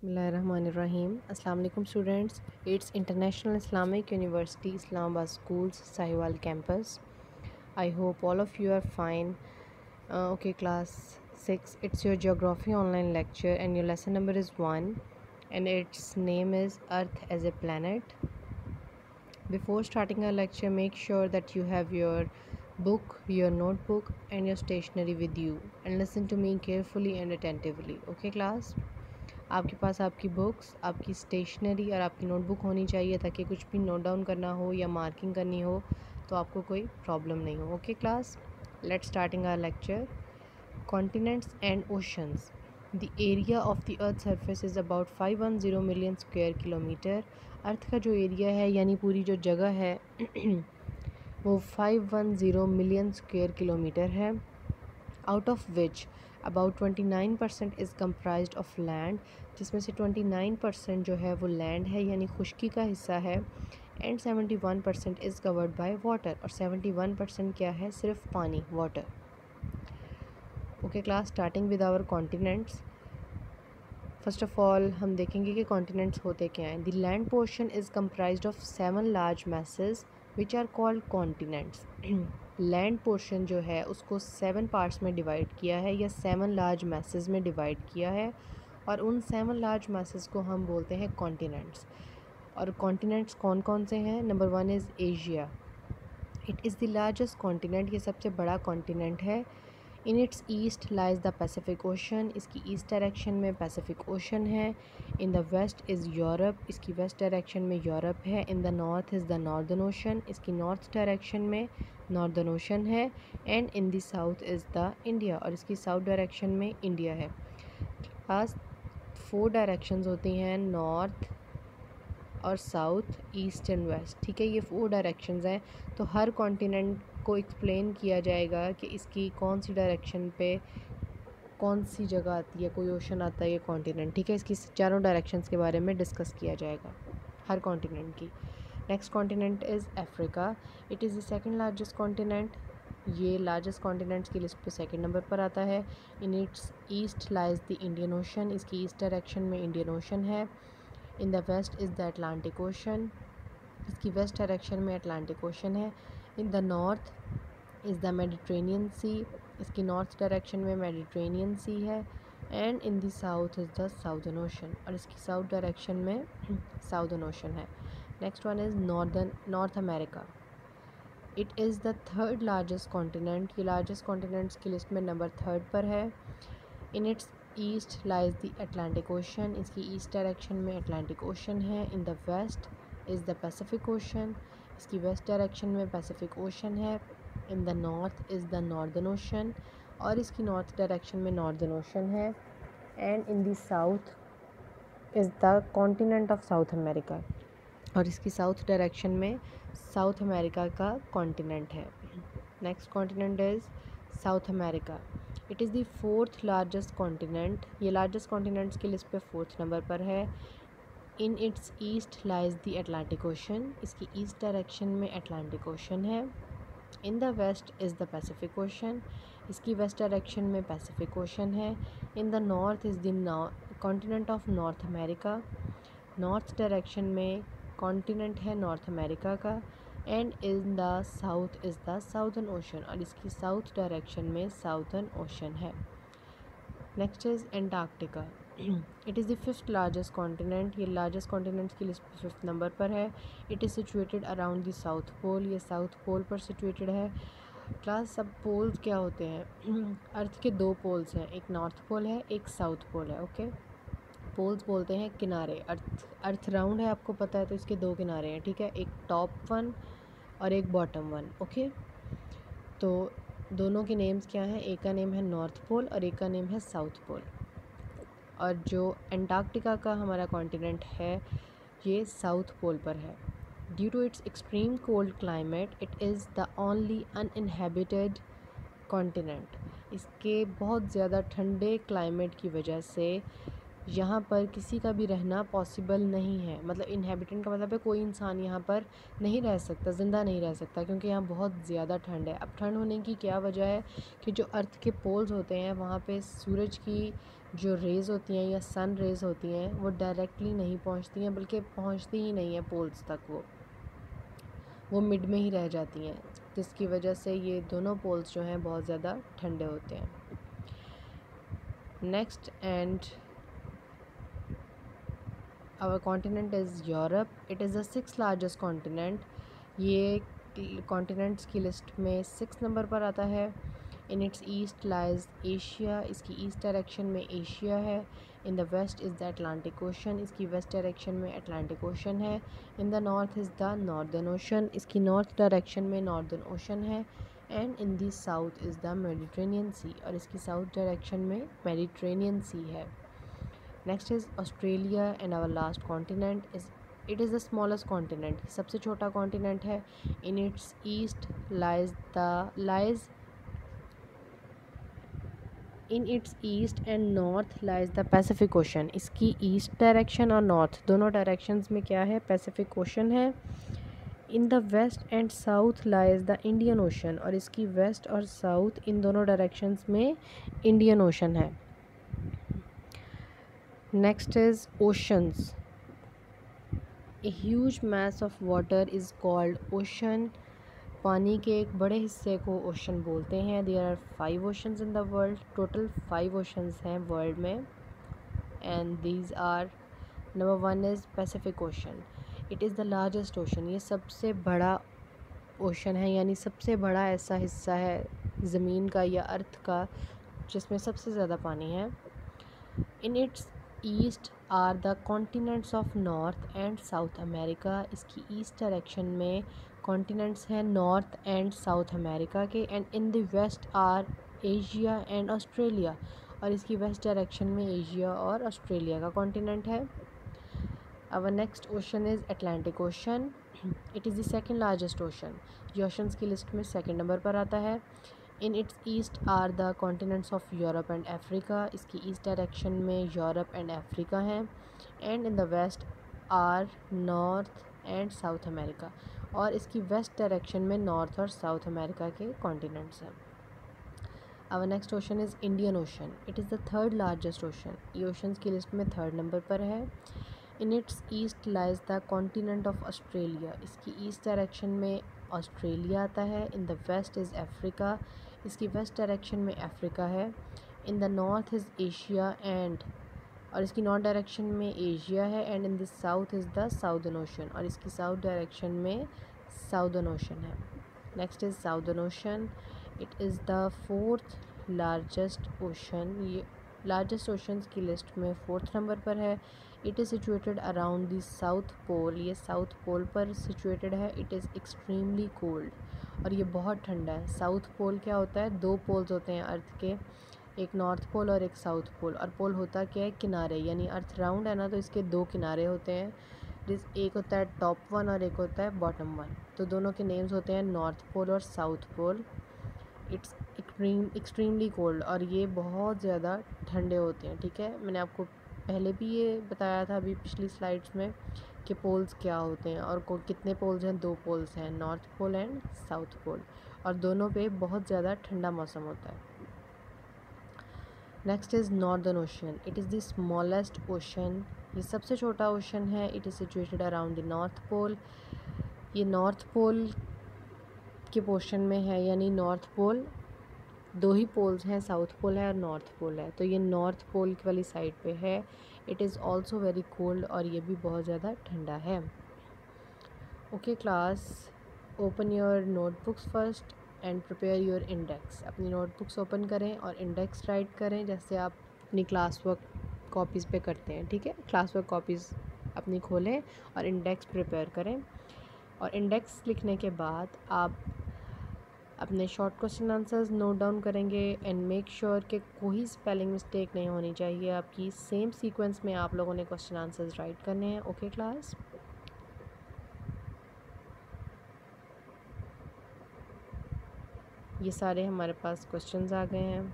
Bismillahirrahmanirrahim. Assalamu alaikum students. It's International Islamic University Islamabad Schools Sahiwal campus. I hope all of you are fine. Okay, class 6. It's your geography online lecture and your lesson number is 1 and its name is Earth as a Planet. Before starting our lecture, make sure that you have your book, your notebook and your stationery with you and listen to me carefully and attentively. Okay class? आपके पास आपकी books, आपकी stationery और आपकी notebook होनी चाहिए ताकि कुछ भी नोट डाउन करना हो या मार्किंग करनी हो तो आपको कोई प्रॉब्लम नहीं हो। Okay class, let's starting our lecture. Continents and oceans. The area of the earth surface is about 510 million square kilometre. Earth का जो एरिया है यानी पूरी जो जगह है वो 510 मिलियन स्क्वायर किलोमीटर है। Out of which about 29% is comprised of land, जिसमें से 29% जो है वो लैंड है यानी खुश्की का हिस्सा है। And 71% is covered by water, और 71% क्या है, सिर्फ पानी, water. Okay class, starting with our continents. First of all हम देखेंगे कि कॉन्टिनेंट्स होते क्या हैं। The land portion is comprised of 7 large masses which are called continents. Land portion जो है उसको 7 पार्ट्स में डिवाइड किया है या 7 लार्ज मैसेज में डिवाइड किया है, और उन 7 लार्ज मैसेज को हम बोलते हैं कॉन्टिनेंट्स। और कॉन्टिनेंट्स कौन कौन से हैं? Number 1 is Asia. It is the largest continent, ये सबसे बड़ा कॉन्टिनेंट है। In its east lies the Pacific Ocean, इसकी ईस्ट डायरेक्शन में पैसिफिक ओशन है। In the west is Europe, इसकी वेस्ट डायरेक्शन में यूरोप है। In the north is the Northern Ocean, इसकी नॉर्थ डायरेक्शन में नॉर्दर्न ओशन है। And in the south is the India, और इसकी साउथ डायरेक्शन में इंडिया है। पास 4 डायरेक्शंस होती हैं, नॉर्थ और साउथ, ईस्ट एंड वेस्ट। ठीक है, ये 4 डायरेक्शंस हैं। तो हर कॉन्टिनेंट को एक्सप्लेन किया जाएगा कि इसकी कौन सी डायरेक्शन पे कौन सी जगह आती है, कोई ओशन आता है या कॉन्टिनेंट। ठीक है, इसकी चारों डायरेक्शंस के बारे में डिस्कस किया जाएगा हर कॉन्टिनेंट की। Next continent is Africa. It is the second largest continent, ये लार्जेस्ट कॉन्टिनेंट्स की लिस्ट पे सेकंड नंबर पर आता है। In its east lies the Indian Ocean, इसकी ईस्ट डायरेक्शन में इंडियन ओशन है। In the west is the Atlantic Ocean, इसकी वेस्ट डायरेक्शन में अटलांटिक ओशन है। In the north is the Mediterranean Sea, इसकी नॉर्थ डायरेक्शन में Mediterranean Sea है। And in the south is the southern ocean, और इसकी south direction में southern ocean है। Next one is North America. It is the third largest continent, ये largest continents की list में नंबर 3 पर है। In its east lies the Atlantic Ocean, इसकी ईस्ट डायरेक्शन में अटलांटिक ओशन है। In the west is the Pacific Ocean, इसकी west direction में पैसिफिक ओशन है। In the north is the Northern Ocean, और इसकी नॉर्थ डायरेक्शन में Northern Ocean है। And in the south is the continent of South America, और इसकी south direction में साउथ अमेरिका का कॉन्टिनेंट है। Next continent is South America. It is the 4th largest continent, ये लार्जेस्ट कॉन्टिनेंट्स की list पे 4th number पर है। In its east lies the Atlantic Ocean, इसकी ईस्ट डायरेक्शन में अटलांटिक ओशन है। In the west is the Pacific Ocean, इसकी west direction में पैसिफिक ओशन है। In the north is the continent of North America, north direction में continent है North America का। And in the south is the southern ocean, और इसकी south direction में southern ocean है। Next is Antarctica. It is the 5th largest continent, ये largest continents की list पे 5th नंबर पर है। It is situated around the south pole, ये साउथ पोल पर सिचुएटेड है। क्लास, सब पोल्स क्या होते हैं? अर्थ के 2 पोल्स हैं, एक नॉर्थ पोल है, एक साउथ पोल है। ओके, पोल्स बोलते हैं किनारे। अर्थ राउंड है, आपको पता है, तो इसके 2 किनारे हैं। ठीक है, एक टॉप वन और एक बॉटम वन। ओके, तो दोनों के नेम्स क्या हैं? एक का नेम है नॉर्थ पोल और एक का नेम है साउथ पोल। और जो एंटार्क्टिका का हमारा कॉन्टिनेंट है ये साउथ पोल पर है। Due to its extreme cold climate it is the only uninhabited continent, इसके बहुत ज़्यादा ठंडे क्लाइमेट की वजह से यहाँ पर किसी का भी रहना पॉसिबल नहीं है, मतलब इनहेबिटेंट का मतलब है कोई इंसान यहाँ पर नहीं रह सकता, ज़िंदा नहीं रह सकता, क्योंकि यहाँ बहुत ज़्यादा ठंड है। अब ठंड होने की क्या वजह है कि जो अर्थ के पोल्स होते हैं वहाँ पे सूरज की जो रेज़ होती हैं या सन रेज़ होती हैं वो डायरेक्टली नहीं पहुँचती हैं, बल्कि पहुँचती ही नहीं है पोल्स तक, वो मिड में ही रह जाती हैं, जिसकी वजह से ये दोनों पोल्स जो हैं बहुत ज़्यादा ठंडे होते हैं। Next and our continent is Europe. It is the 6th largest continent. ये कॉन्टिनेंट्स की लिस्ट में 6 नंबर पर आता है। In its east lies Asia, इसकी ईस्ट डायरेक्शन में एशिया है। In the west is the Atlantic Ocean, इसकी वेस्ट डायरेक्शन में अटलांटिक ओशन है। In the north is the Northern Ocean, इसकी नॉर्थ डायरेक्शन में नॉर्दर्न ओशन है। And in the south is the Mediterranean Sea, और इसकी south direction में Mediterranean Sea है। Next is Australia and our last continent is, it is the smallest continent, सबसे छोटा continent है। In its east lies in its east and north lies the Pacific Ocean, इसकी east direction और north दोनों directions में क्या है, Pacific Ocean है। In the west and south lies the Indian Ocean, और इसकी वेस्ट और साउथ इन दोनों डायरेक्शंस में इंडियन ओशन है। Next is oceans. A huge mass of water is called ocean, पानी के एक बड़े हिस्से को ओशन बोलते हैं। There are 5 oceans in the world, total 5 oceans हैं वर्ल्ड में। And these are, number 1 is Pacific ocean, it is the largest ocean, ये सबसे बड़ा ओशन है, यानी सबसे बड़ा ऐसा हिस्सा है ज़मीन का या अर्थ का जिसमें सबसे ज़्यादा पानी है। In its east are the continents of north and south America, इसकी ईस्ट डायरेक्शन में कॉन्टिनेंट्स हैं नॉर्थ एंड साउथ अमेरिका के। And in the west are Asia and Australia, और इसकी वेस्ट डायरेक्शन में एशिया और ऑस्ट्रेलिया का कॉन्टिनेंट है। Our next ocean is Atlantic ocean, it is the second largest ocean, ये ओशंस की लिस्ट में सेकेंड नंबर पर आता है। In its east are the continents of Europe and Africa, इसकी ईस्ट डायरेक्शन में यूरोप एंड अफ्रीका हैं। And in the west are north and south America, और इसकी वेस्ट डायरेक्शन में नॉर्थ और साउथ अमेरिका के कॉन्टिनेंट्स हैं। Our next ocean is Indian ocean, it is the third largest ocean, ये oceans की list में थर्ड नंबर पर है। In its east lies the continent of Australia, इसकी ईस्ट डायरेक्शन में ऑस्ट्रेलिया आता है। In the west is Africa, इसकी वेस्ट डायरेक्शन में अफ्रीका है। In the north is Asia and, और इसकी नॉर्थ डायरेक्शन में एशिया है। And in the south is the southern ocean, और इसकी साउथ डायरेक्शन में साउदर्न ओशन है। Next is southern ocean, it is the fourth largest ocean, ये largest oceans की लिस्ट में फोर्थ नंबर पर है। It is situated around the south pole, ये साउथ पोल पर सिचुएटेड है। इट इज़ एक्सट्रीमली कोल्ड, और ये बहुत ठंडा है। साउथ पोल क्या होता है, 2 पोल्स होते हैं अर्थ के, एक नॉर्थ पोल और एक साउथ पोल। और पोल होता क्या है, किनारे, यानी अर्थ राउंड है ना, तो इसके 2 किनारे होते हैं, जिस एक होता है टॉप 1 और एक होता है बॉटम 1, तो दोनों के नेम्स होते हैं नॉर्थ पोल और south pole. It's extremely cold, और ये बहुत ज़्यादा ठंडे होते हैं। ठीक है, मैंने आपको पहले भी ये बताया था अभी पिछली स्लाइड्स में कि पोल्स क्या होते हैं, और कितने पोल्स हैं, 2 पोल्स हैं, north pole and south pole, और दोनों पे बहुत ज़्यादा ठंडा मौसम होता है। Next is northern ocean, it is the smallest ocean, ये सबसे छोटा ओशन है। It is situated around the north pole, ये नॉर्थ पोल के पोर्शन में है, यानी नॉर्थ पोल, 2 ही पोल्स हैं, साउथ पोल है और नॉर्थ पोल है, तो ये नॉर्थ पोल वाली साइड पे है। It is also very cold, और ये भी बहुत ज़्यादा ठंडा है। Okay class, open your notebooks first and prepare your index, अपनी नोटबुक्स ओपन करें और इंडेक्स राइट करें जैसे आप अपनी क्लास वर्क कॉपीज़ पे करते हैं। ठीक है, क्लास वर्क कॉपीज़ अपनी खोलें और इंडेक्स प्रिपेयर करें, और इंडेक्स लिखने के बाद आप अपने short question answers note down करेंगे। एंड मेक श्योर कि कोई स्पेलिंग मिस्टेक नहीं होनी चाहिए आपकी, सेम सीक्वेंस में आप लोगों ने क्वेश्चन आंसर्स राइट करने हैं। ओके क्लास, ये सारे हमारे पास क्वेश्चंस आ गए हैं।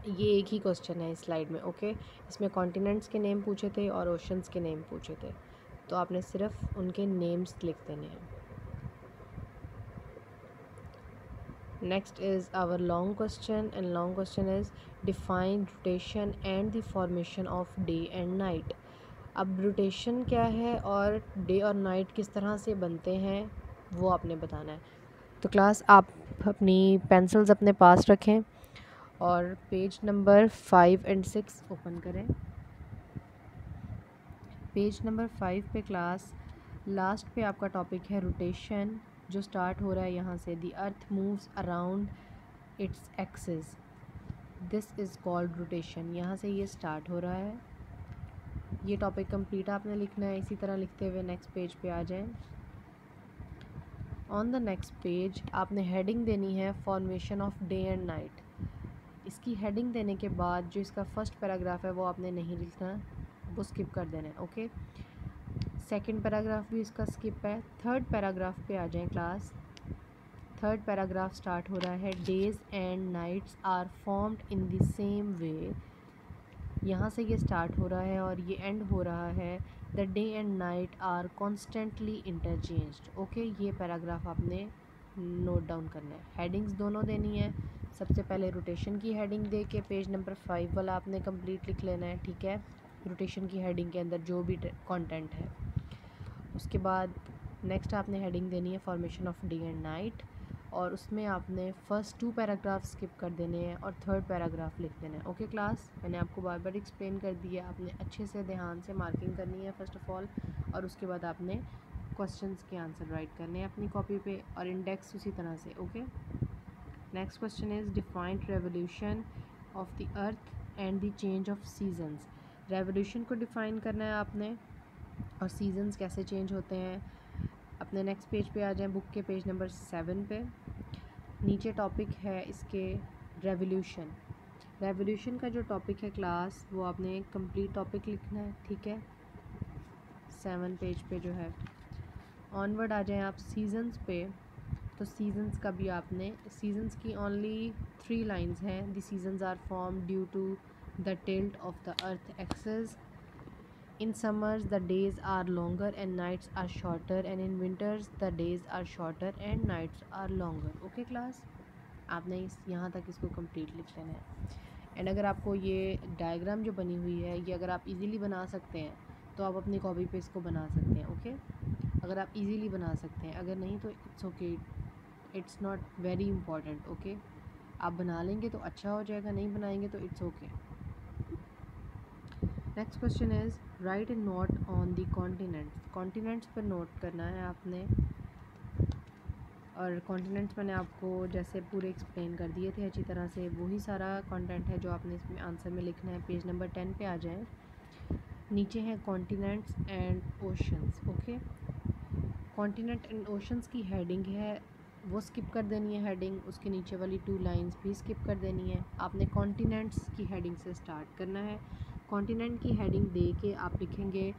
ये एक ही क्वेश्चन है इस स्लाइड में। ओके, इसमें कॉन्टिनेंट्स के नेम पूछे थे और ओशंस के नेम पूछे थे, तो आपने सिर्फ उनके नेम्स लिख देने हैं। Next is our long question, and long question is define rotation and the formation of day and night. अब रोटेशन क्या है और डे और नाइट किस तरह से बनते हैं वो आपने बताना है। तो क्लास आप अपनी पेंसिल्स अपने पास रखें और पेज नंबर 5 एंड 6 ओपन करें। पेज नंबर 5 पे क्लास लास्ट पे आपका टॉपिक है रोटेशन, जो स्टार्ट हो रहा है यहाँ से, the earth moves around its axis, this is called rotation. यहाँ से ये स्टार्ट हो रहा है। ये टॉपिक कंप्लीट आपने लिखना है। इसी तरह लिखते हुए नेक्स्ट पेज पे आ जाएं। ऑन द नेक्स्ट पेज आपने हेडिंग देनी है formation of day and night. इसकी हेडिंग देने के बाद जो इसका फर्स्ट पैराग्राफ है वो आपने नहीं लिखना, वो स्किप कर देना है। ओके, सेकंड पैराग्राफ भी इसका स्किप है। थर्ड पैराग्राफ पे आ जाएं क्लास। थर्ड पैराग्राफ स्टार्ट हो रहा है, days and nights are formed in the same way. यहाँ से ये स्टार्ट हो रहा है और ये एंड हो रहा है, the day and night are constantly interchanged. Okay, ये पैराग्राफ आपने नोट डाउन करना है। हेडिंग्स दोनों देनी है। सबसे पहले रोटेशन की हेडिंग दे के पेज नंबर 5 वाला आपने कंप्लीट लिख लेना है, ठीक है, रोटेशन की हेडिंग के अंदर जो भी कंटेंट है। उसके बाद नेक्स्ट आपने हेडिंग देनी है formation of day and night, और उसमें आपने फर्स्ट 2 पैराग्राफ स्किप कर देने हैं और थर्ड पैराग्राफ लिख देना है। ओके क्लास, मैंने आपको बार बार एक्सप्लेन कर दिया, आपने अच्छे से ध्यान से मार्किंग करनी है फर्स्ट ऑफ ऑल, और उसके बाद आपने क्वेश्चंस के आंसर राइट करने हैं अपनी कॉपी पे, और इंडेक्स उसी तरह से। Okay, next question is defined revolution of the earth and the change of seasons. Revolution को डिफ़ाइन करना है आपने, और सीजन्स कैसे चेंज होते हैं। अपने नेक्स्ट पेज पे आ जाएं, बुक के पेज नंबर 7 पे। नीचे टॉपिक है इसके रेवोल्यूशन। रेवोल्यूशन का जो टॉपिक है क्लास, वो आपने कंप्लीट टॉपिक लिखना है, ठीक है, 7 पेज पे जो है। ऑनवर्ड आ जाएं आप सीजन्स पे। तो सीजन्स का भी आपने, सीजन्स की ओनली 3 लाइंस हैं। The seasons are form due to the tilt of the earth axis. In summers the days are longer and nights are shorter, and in winters the days are shorter and nights are longer. Okay class, आपने इस यहाँ तक इसको complete लिख लेना है। And अगर आपको ये डायग्राम जो बनी हुई है, ये अगर आप इजीली बना सकते हैं तो आप अपनी कॉपी पे इसको बना सकते हैं। ओके, अगर आप इजीली बना सकते हैं, अगर नहीं तो it's okay, it's not very important. Okay, आप बना लेंगे तो अच्छा हो जाएगा, नहीं बनाएंगे तो it's okay. Next question is right A note on the continents. Continents पर नोट करना है आपने, और कॉन्टिनेंट्स मैंने आपको जैसे पूरे एक्सप्लेन कर दिए थे अच्छी तरह से, वही सारा कंटेंट है जो आपने इसमें आंसर में लिखना है। पेज नंबर 10 पे आ जाएं। नीचे हैं continents and oceans. Okay, continent and oceans की हेडिंग है, वो स्किप कर देनी है हेडिंग, उसके नीचे वाली 2 लाइंस भी स्किप कर देनी है। आपने कॉन्टिनेंट्स की हेडिंग से स्टार्ट करना है। कॉन्टिनेंट की हेडिंग दे के आप लिखेंगे,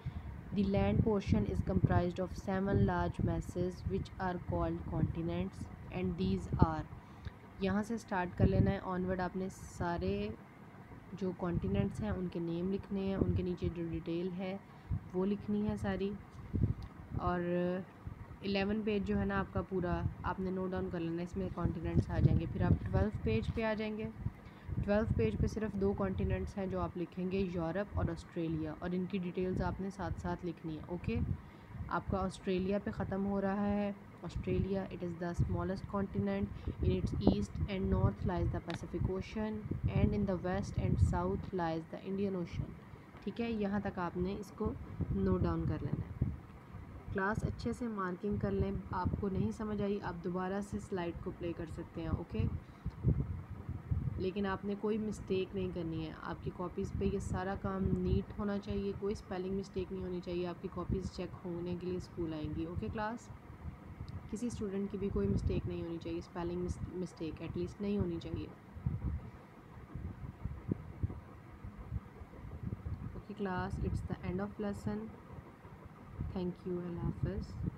the land portion is comprised of 7 large masses which are called continents and these are। यहाँ से स्टार्ट कर लेना है। ऑनवर्ड आपने सारे जो कॉन्टिनेंट्स हैं उनके नेम लिखने हैं, उनके नीचे जो डिटेल है वो लिखनी है सारी। और 11 पेज जो है ना आपका पूरा, आपने नोट डाउन कर लेना है, इसमें कॉन्टिनेंट्स आ जाएंगे। फिर आप 12 पेज पे आ जाएंगे। 12 पेज पे सिर्फ 2 कॉन्टिनेंट्स हैं जो आप लिखेंगे, यूरोप और ऑस्ट्रेलिया, और इनकी डिटेल्स आपने साथ साथ लिखनी है। ओके, आपका ऑस्ट्रेलिया पे ख़त्म हो रहा है। Australia, it is the smallest continent, in its east and north lies the Pacific ocean, and in the west and south lies the Indian ocean. ठीक है, यहाँ तक आपने इसको नोट डाउन कर लेना है। क्लास अच्छे से मार्किंग कर लें। आपको नहीं समझ आई, आप दोबारा से स्लाइड को प्ले कर सकते हैं। ओके, लेकिन आपने कोई मिस्टेक नहीं करनी है। आपकी कॉपीज़ पे ये सारा काम नीट होना चाहिए, कोई स्पेलिंग मिस्टेक नहीं होनी चाहिए। आपकी कॉपीज़ चेक होने के लिए स्कूल आएंगी। ओके क्लास, किसी स्टूडेंट की भी कोई मिस्टेक नहीं होनी चाहिए, स्पेलिंग मिस्टेक एटलीस्ट नहीं होनी चाहिए। Okay class, it's the end of lesson. Thank you, अल्लाह हाफ़िज़।